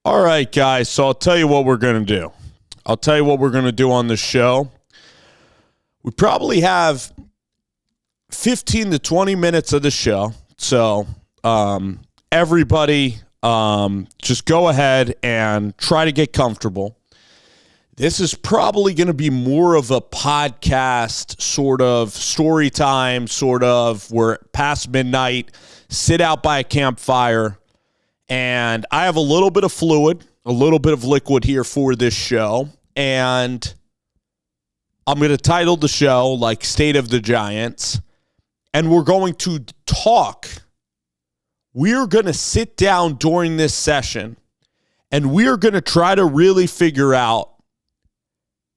All right, guys, so I'll tell you what we're going to do. I'll tell you what we're going to do on the show. We probably have 15 to 20 minutes of the show. So everybody just go ahead and try to get comfortable. This is probably going to be more of a podcast, sort of story time, sort of we're past midnight, sit out by a campfire. And I have a little bit of fluid, a little bit of liquid here for this show. And I'm going to title the show like State of the Giants. And we're going to talk. We're going to sit down during this session. And we're going to try to really figure out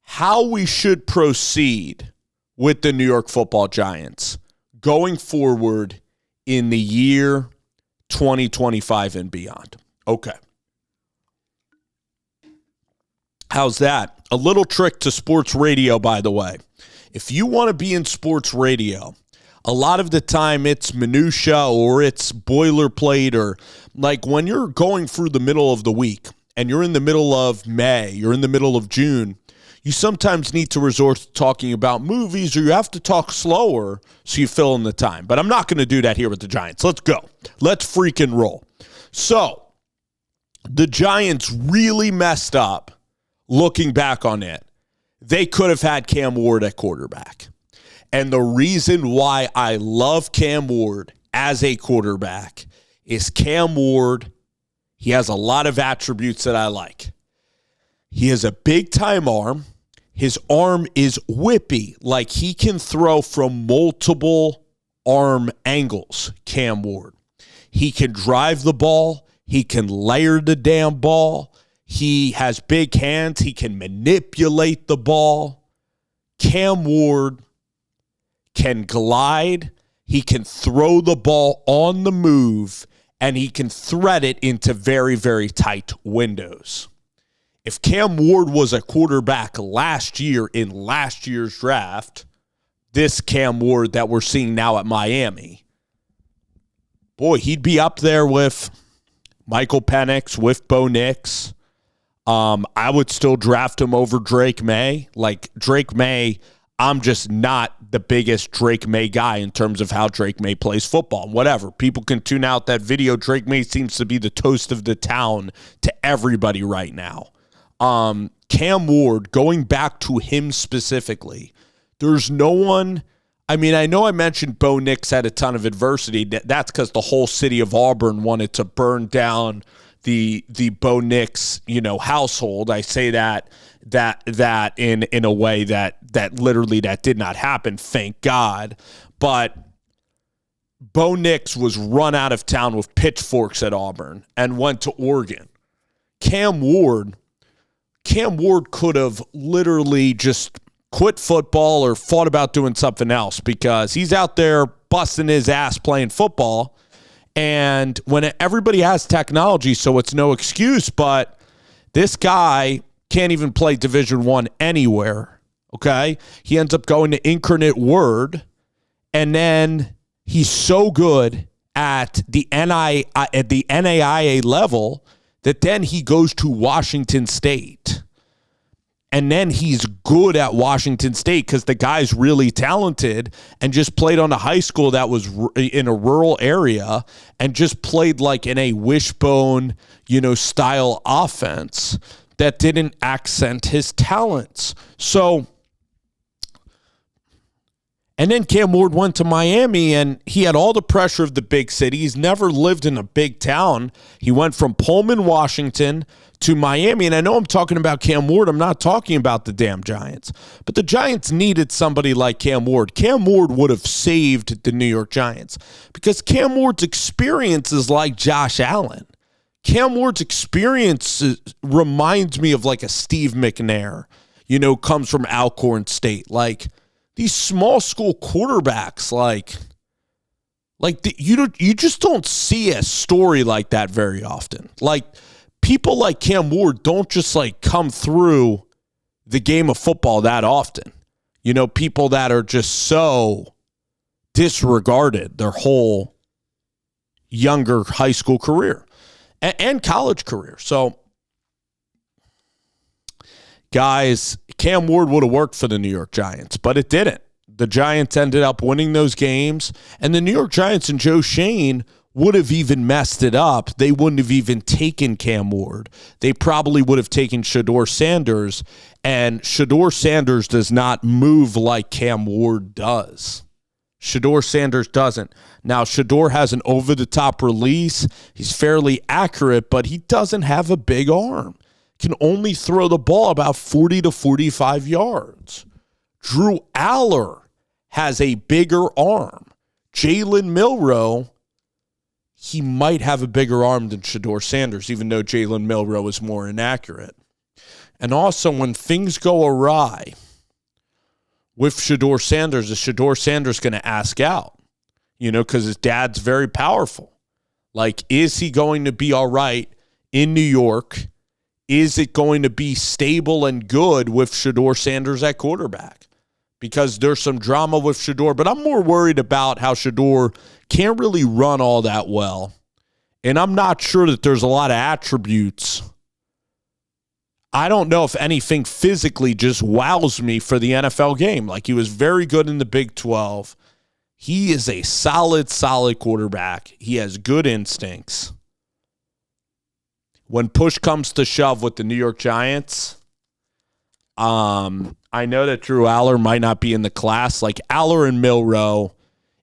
how we should proceed with the New York Football Giants going forward in the year 2025 and beyond. Okay. How's that? A little trick to sports radio, by the way. If you want to be in sports radio, a lot of the time it's minutia or it's boilerplate, or like when you're going through the middle of the week and you're in the middle of May, you're in the middle of June, you sometimes need to resort to talking about movies, or you have to talk slower so you fill in the time. But I'm not going to do that here with the Giants. Let's go. Let's freaking roll. So, the Giants really messed up looking back on it. They could have had Cam Ward at quarterback. And the reason why I love Cam Ward as a quarterback is Cam Ward, he has a lot of attributes that I like. He has a big-time arm. His arm is whippy. Like, he can throw from multiple arm angles, Cam Ward. He can drive the ball. He can layer the damn ball. He has big hands. He can manipulate the ball. Cam Ward can glide. He can throw the ball on the move, and he can thread it into very, very tight windows. If Cam Ward was a quarterback last year in last year's draft, this Cam Ward that we're seeing now at Miami, boy, he'd be up there with Michael Penix, with Bo Nix. I would still draft him over Drake May. Like, Drake May, I'm just not the biggest Drake May guy in terms of how Drake May plays football. Whatever. People can tune out that video. Drake May seems to be the toast of the town to everybody right now. Cam Ward, going back to him specifically, there's no one. I mean, I know I mentioned Bo Nix had a ton of adversity. That's because the whole city of Auburn wanted to burn down the Bo Nix, household. I say that in a way that literally that did not happen, thank God. But Bo Nix was run out of town with pitchforks at Auburn and went to Oregon. Cam Ward could have literally just quit football or thought about doing something else, because he's out there busting his ass playing football. And when everybody has technology, so it's no excuse, but this guy can't even play Division I anywhere, okay? He ends up going to Incarnate Word, and then he's so good at the NAIA level that then he goes to Washington State. And then he's good at Washington State because the guy's really talented and just played on a high school that was in a rural area and just played like in a wishbone, style offense that didn't accent his talents. So, and then Cam Ward went to Miami, and he had all the pressure of the big city. He's never lived in a big town. He went from Pullman, Washington to Miami. And I know I'm talking about Cam Ward. I'm not talking about the damn Giants. But the Giants needed somebody like Cam Ward. Cam Ward would have saved the New York Giants because Cam Ward's experience is like Josh Allen. Cam Ward's experience reminds me of like a Steve McNair, comes from Alcorn State. Like, these small school quarterbacks, you just don't see a story like that very often. Like, people like Cam Ward don't just come through the game of football that often. People that are just so disregarded their whole younger high school career and college career. So guys, Cam Ward would have worked for the New York Giants, but it didn't. The Giants ended up winning those games, and the New York Giants and Joe Schoen would have even messed it up. They wouldn't have even taken Cam Ward. They probably would have taken Shedeur Sanders, and Shedeur Sanders does not move like Cam Ward does. Shedeur Sanders doesn't. Now, Shedeur has an over-the-top release. He's fairly accurate, but he doesn't have a big arm. Can only throw the ball about 40 to 45 yards. Drew Aller has a bigger arm. Jalen Milroe, he might have a bigger arm than Shedeur Sanders, even though Jalen Milroe is more inaccurate. And also, when things go awry with Shedeur Sanders, is Shedeur Sanders going to ask out? You know, because his dad's very powerful. Like, is he going to be all right in New York? Is it going to be stable and good with Shedeur Sanders at quarterback? Because there's some drama with Shedeur, but I'm more worried about how Shedeur can't really run all that well. And I'm not sure that there's a lot of attributes. I don't know if anything physically just wows me for the NFL game. Like, he was very good in the Big 12. He is a solid quarterback. He has good instincts. When push comes to shove with the New York Giants, I know that Drew Aller might not be in the class. Like Aller and Milroe,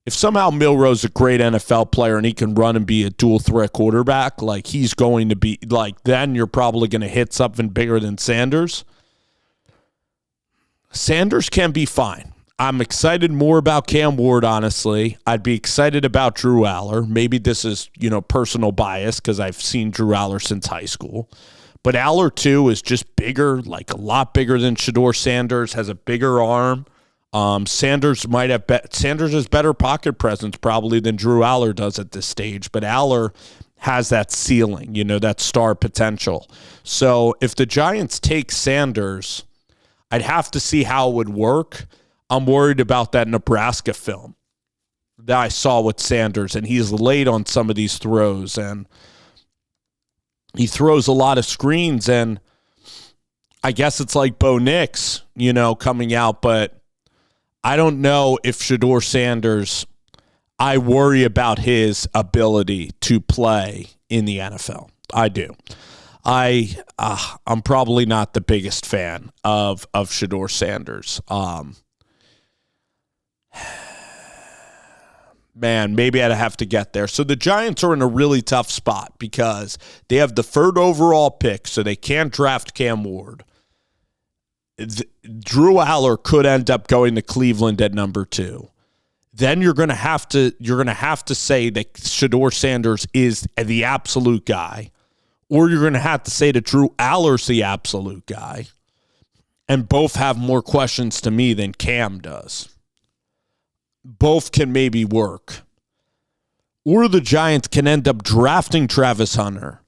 if somehow Milroe's a great NFL player and he can run and be a dual threat quarterback, like he's going to be, like then you're probably going to hit something bigger than Sanders. Sanders can be fine. I'm excited more about Cam Ward, honestly. I'd be excited about Drew Aller. Maybe this is, personal bias because I've seen Drew Aller since high school. But Aller, too, is just bigger, like a lot bigger than Shedeur Sanders, has a bigger arm. Sanders has better pocket presence probably than Drew Aller does at this stage. But Aller has that ceiling, that star potential. So if the Giants take Sanders, I'd have to see how it would work. I'm worried about that Nebraska film that I saw with Sanders, and he's late on some of these throws, and he throws a lot of screens, and I guess it's like Bo Nix, coming out, but I don't know if Shedeur Sanders, I worry about his ability to play in the NFL. I do. I'm probably not the biggest fan of Shedeur Sanders. Man, maybe I'd have to get there. So the Giants are in a really tough spot because they have the third overall pick, so they can't draft Cam Ward. Drew Aller could end up going to Cleveland at number 2. Then you're going to have to say that Shedeur Sanders is the absolute guy, or you're going to have to say that Drew Aller's the absolute guy. And both have more questions to me than Cam does. Both can maybe work. Or the Giants can end up drafting Travis Hunter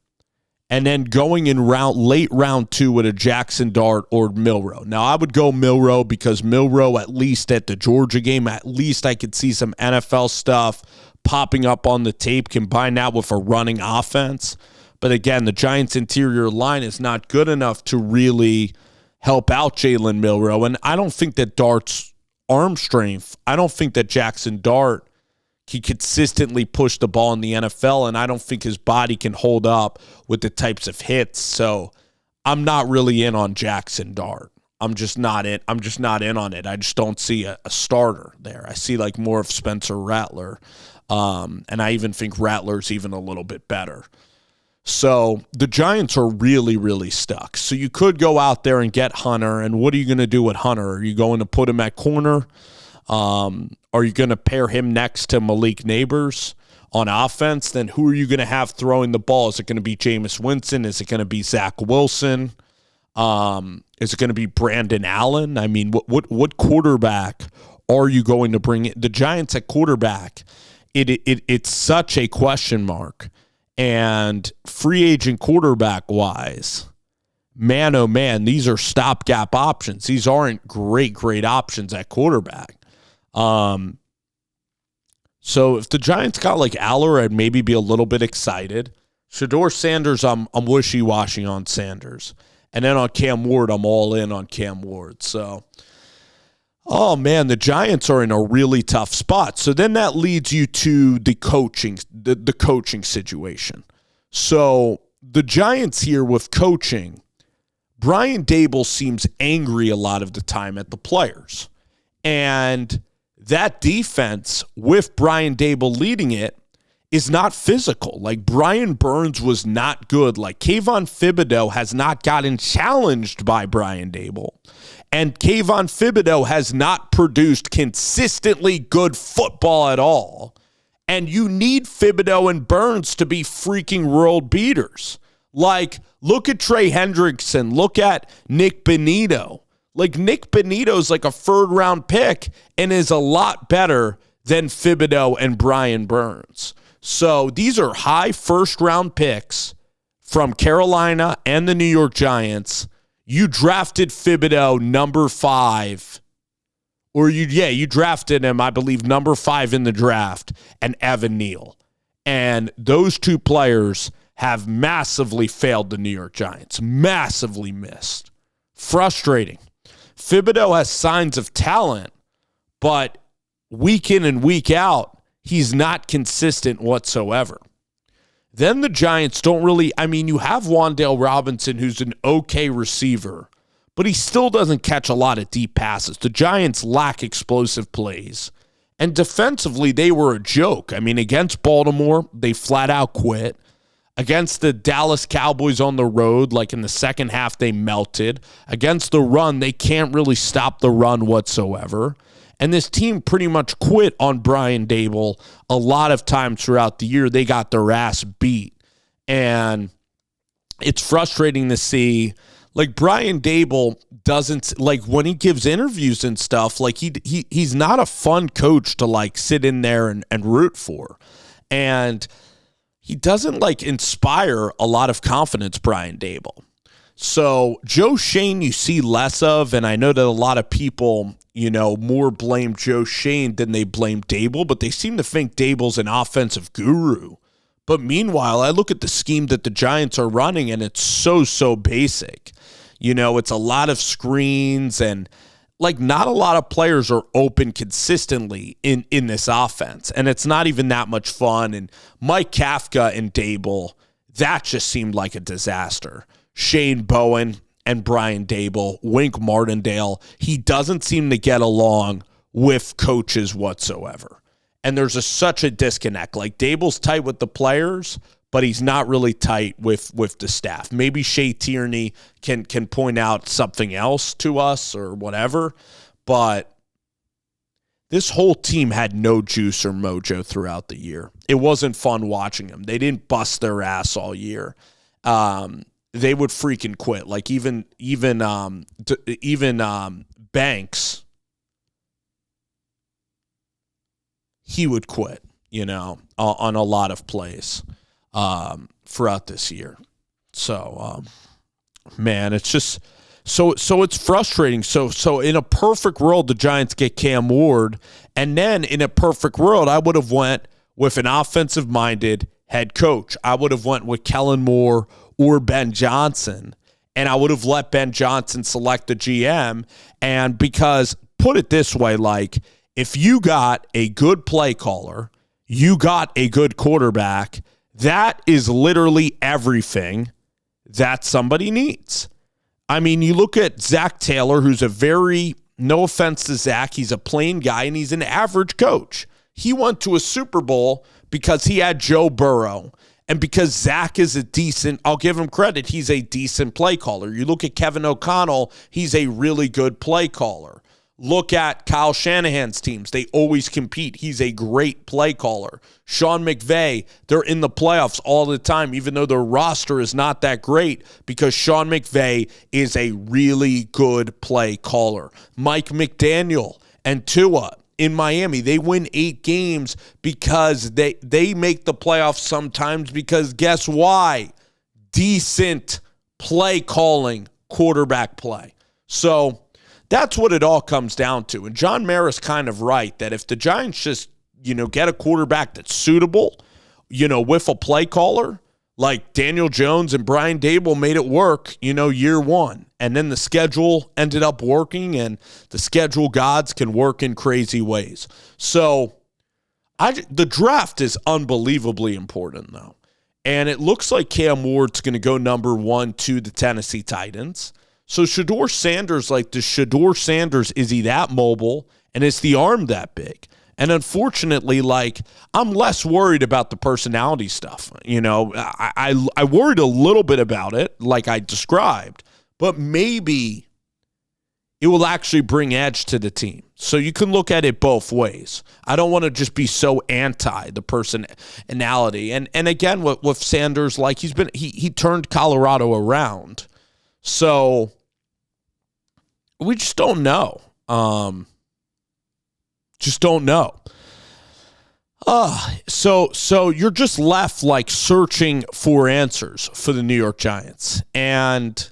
and then going in late round 2 with a Jackson Dart or Milroe. Now, I would go Milroe because Milroe, at least at the Georgia game, at least I could see some NFL stuff popping up on the tape, combine that with a running offense. But again, the Giants' interior line is not good enough to really help out Jalen Milroe. And I don't think that Dart's arm strength, I don't think that Jackson Dart can consistently push the ball in the NFL, and I don't think his body can hold up with the types of hits. So I'm not really in on Jackson Dart. I'm just not in on it. I just don't see a starter there. I see like more of Spencer Rattler. And I even think Rattler's even a little bit better. So the Giants are really, really stuck. So you could go out there and get Hunter, and what are you going to do with Hunter? Are you going to put him at corner? Are you going to pair him next to Malik Neighbors on offense? Then who are you going to have throwing the ball? Is it going to be Jameis Winston? Is it going to be Zach Wilson? Is it going to be Brandon Allen? I mean, what quarterback are you going to bring in? The Giants at quarterback, it's such a question mark. And free agent quarterback-wise, man, oh man, these are stopgap options. These aren't great options at quarterback. So if the Giants got like Aller, I'd maybe be a little bit excited. Shedeur Sanders, I'm wishy-washy on Sanders. And then on Cam Ward, I'm all in on Cam Ward. So, oh, man, the Giants are in a really tough spot. So then that leads you to the coaching situation. So the Giants here with coaching, Brian Daboll seems angry a lot of the time at the players. And that defense, with Brian Daboll leading it, is not physical. Like, Brian Burns was not good. Like, Kayvon Thibodeau has not gotten challenged by Brian Daboll. And Kayvon Thibodeau has not produced consistently good football at all. And you need Thibodeau and Burns to be freaking world beaters. Like, look at Trey Hendrickson. Look at Nick Bonito. Like, Nick Bonito's like a third-round pick and is a lot better than Thibodeau and Brian Burns. So these are high first-round picks from Carolina and the New York Giants. You drafted Thibodeau number 5. Or you drafted him, I believe, number 5 in the draft, and Evan Neal. And those two players have massively failed the New York Giants. Massively missed. Frustrating. Thibodeau has signs of talent, but week in and week out, he's not consistent whatsoever. Then the Giants don't really, you have Wan'Dale Robinson, who's an okay receiver, but he still doesn't catch a lot of deep passes. The Giants lack explosive plays. And defensively, they were a joke. Against Baltimore, they flat out quit. Against the Dallas Cowboys on the road, like in the second half, they melted. Against the run, they can't really stop the run whatsoever. And this team pretty much quit on Brian Daboll a lot of times throughout the year. They got their ass beat. And it's frustrating to see, like, Brian Daboll doesn't, like, when he gives interviews and stuff, like, he's not a fun coach to, like, sit in there and root for. And he doesn't, like, inspire a lot of confidence, Brian Daboll. So Joe Schoen you see less of, and I know that a lot of people, more blame Joe Schoen than they blame Daboll, but they seem to think Daboll's an offensive guru. But meanwhile, I look at the scheme that the Giants are running, and it's so basic. It's a lot of screens, and, like, not a lot of players are open consistently in this offense, and it's not even that much fun. And Mike Kafka and Daboll, that just seemed like a disaster. Shane Bowen and Brian Daboll, Wink Martindale, he doesn't seem to get along with coaches whatsoever. And there's such a disconnect. Like, Daboll's tight with the players, but he's not really tight with the staff. Maybe Shea Tierney can point out something else to us or whatever, but this whole team had no juice or mojo throughout the year. It wasn't fun watching them. They didn't bust their ass all year. They would freaking quit. Like, even Banks, he would quit, on a lot of plays throughout this year. So, man, it's just so it's frustrating. So in a perfect world, the Giants get Cam Ward, and then in a perfect world, I would have went with an offensive-minded head coach. I would have went with Kellen Moore or Ben Johnson, and I would have let Ben Johnson select the GM. And because, put it this way, like, if you got a good play caller, you got a good quarterback, that is literally everything that somebody needs. You look at Zach Taylor, who's no offense to Zach, he's a plain guy, and he's an average coach. He went to a Super Bowl because he had Joe Burrow. And because Zach is I'll give him credit, he's a decent play caller. You look at Kevin O'Connell, he's a really good play caller. Look at Kyle Shanahan's teams. They always compete. He's a great play caller. Sean McVay, they're in the playoffs all the time, even though their roster is not that great, because Sean McVay is a really good play caller. Mike McDaniel and Tua in Miami, they win 8 games because they make the playoffs sometimes because guess why? Decent play calling, quarterback play. So that's what it all comes down to. And John Mara's kind of right that if the Giants just, get a quarterback that's suitable, with a play caller, Like Daniel Jones and Brian Dable made it work, year one. And then the schedule ended up working, and the schedule gods can work in crazy ways. So the draft is unbelievably important, though. And it looks like Cam Ward's going to go number 1 to the Tennessee Titans. So Shedeur Sanders, is he that mobile? And is the arm that big? And unfortunately, I'm less worried about the personality stuff. I worried a little bit about it, like I described, but maybe it will actually bring edge to the team. So you can look at it both ways. I don't want to just be so anti the personality. And again, with Sanders, he turned Colorado around. So we just don't know. Just don't know. So you're just left searching for answers for the New York Giants. And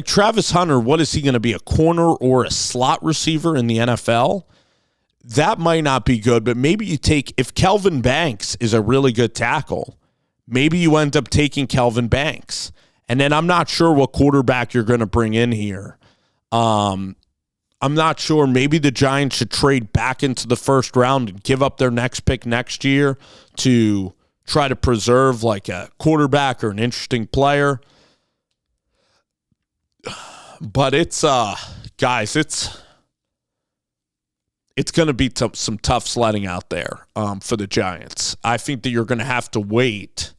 Travis Hunter, what is he going to be, a corner or a slot receiver in the NFL? That might not be good, but maybe if Kelvin Banks is a really good tackle, maybe you end up taking Kelvin Banks. And then I'm not sure what quarterback you're going to bring in here. I'm not sure. Maybe the Giants should trade back into the first round and give up their next pick next year to try to preserve a quarterback or an interesting player. But it's guys, it's going to be some tough sledding out there for the Giants. I think that you're going to have to wait.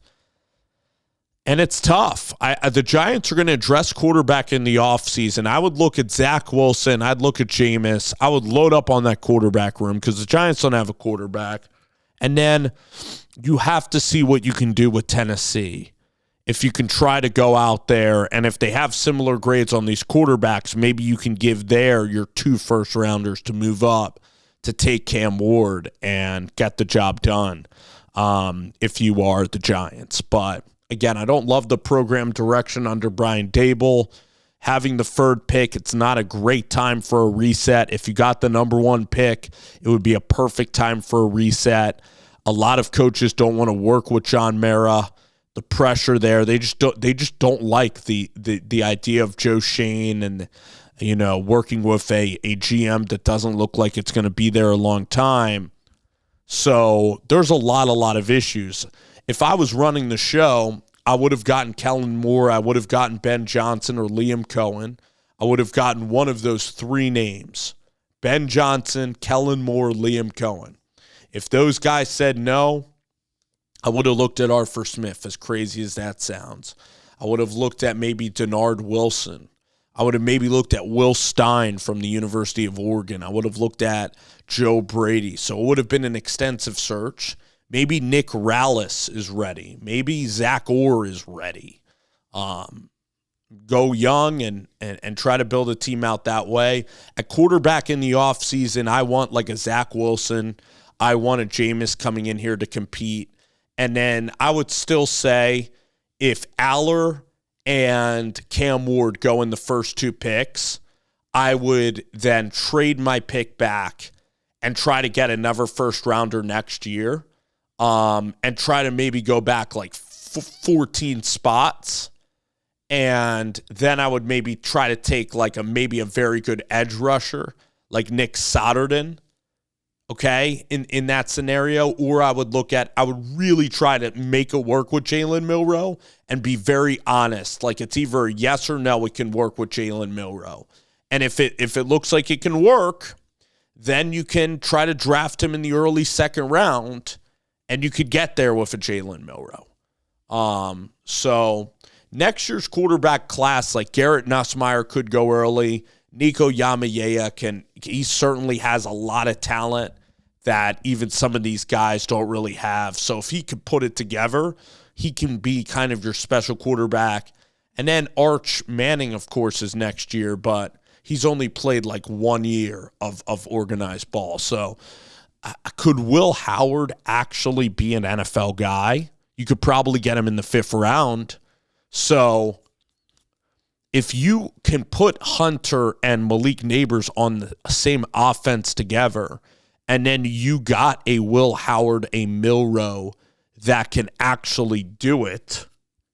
And it's tough. The Giants are going to address quarterback in the offseason. I would look at Zach Wilson. I'd look at Jameis. I would load up on that quarterback room because the Giants don't have a quarterback. And then you have to see what you can do with Tennessee. If you can try to go out there, and if they have similar grades on these quarterbacks, maybe you can give your 2 first-rounders to move up to take Cam Ward and get the job done if you are the Giants. But again, I don't love the program direction under Brian Dable. Having the 3rd pick, it's not a great time for a reset. If you got the number 1 pick, it would be a perfect time for a reset. A lot of coaches don't want to work with John Mara. The pressure there, they just don't like the idea of Joe Schoen and working with a GM that doesn't look like it's going to be there a long time. So there's a lot of issues. If I was running the show, I would have gotten Kellen Moore. I would have gotten Ben Johnson or Liam Cohen. I would have gotten one of those 3 names: Ben Johnson, Kellen Moore, Liam Cohen. If those guys said no, I would have looked at Arthur Smith, as crazy as that sounds. I would have looked at maybe Denard Wilson. I would have maybe looked at Will Stein from the University of Oregon. I would have looked at Joe Brady. So it would have been an extensive search. Maybe Nick Rallis is ready. Maybe Zach Orr is ready. Go young and try to build a team out that way. At quarterback in the offseason, I want a Zach Wilson. I want a Jameis coming in here to compete. And then I would still say if Aller and Cam Ward go in the first 2 picks, I would then trade my pick back and try to get another first-rounder next year. And try to maybe go back 14 spots. And then I would maybe try to take maybe a very good edge rusher like Nick Sotterden, okay, in that scenario. Or I would really try to make it work with Jalen Milroe and be very honest. It's either a yes or no, it can work with Jalen Milroe. And if it looks like it can work, then you can try to draft him in the early 2nd round. And you could get there with a Jalen Milroe. So next year's quarterback class, Garrett Nussmeier could go early. Nico Yamaya he certainly has a lot of talent that even some of these guys don't really have. So if he could put it together, he can be kind of your special quarterback. And then Arch Manning, of course, is next year, but he's only played 1 year of organized ball. So could Will Howard actually be an NFL guy? You could probably get him in the 5th round. So if you can put Hunter and Malik Neighbors on the same offense together, and then you got a Will Howard, a Milroe that can actually do it,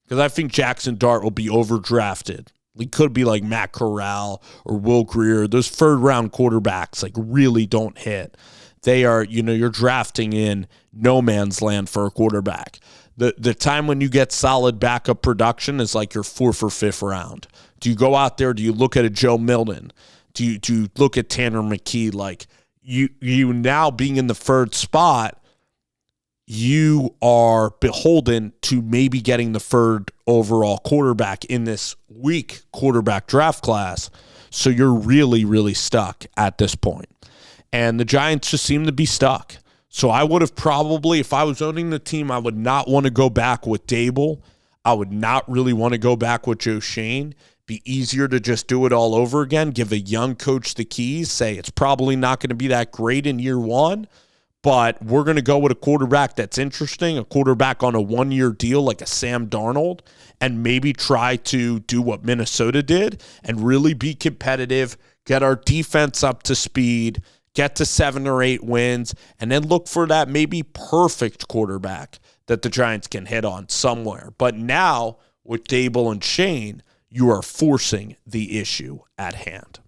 because I think Jackson Dart will be overdrafted. He could be like Matt Corral or Will Grier. Those third-round quarterbacks like really don't hit. They are, you're drafting in no man's land for a quarterback. The time when you get solid backup production is like your 4th or 5th round. Do you go out there? Do you look at a Joe Milton? Do you look at Tanner McKee? Like you now being in the 3rd spot, you are beholden to maybe getting the 3rd overall quarterback in this weak quarterback draft class. So you're really, really stuck at this point. And the Giants just seem to be stuck. So I would have probably, if I was owning the team, I would not want to go back with Dable. I would not really want to go back with Joe Schoen. Be easier to just do it all over again, give a young coach the keys, say it's probably not going to be that great in year 1, but we're going to go with a quarterback that's interesting, a quarterback on a 1-year deal like a Sam Darnold, and maybe try to do what Minnesota did and really be competitive, get our defense up to speed, get to 7 or 8 wins, and then look for that maybe perfect quarterback that the Giants can hit on somewhere. But now, with Dable and Shane, you are forcing the issue at hand.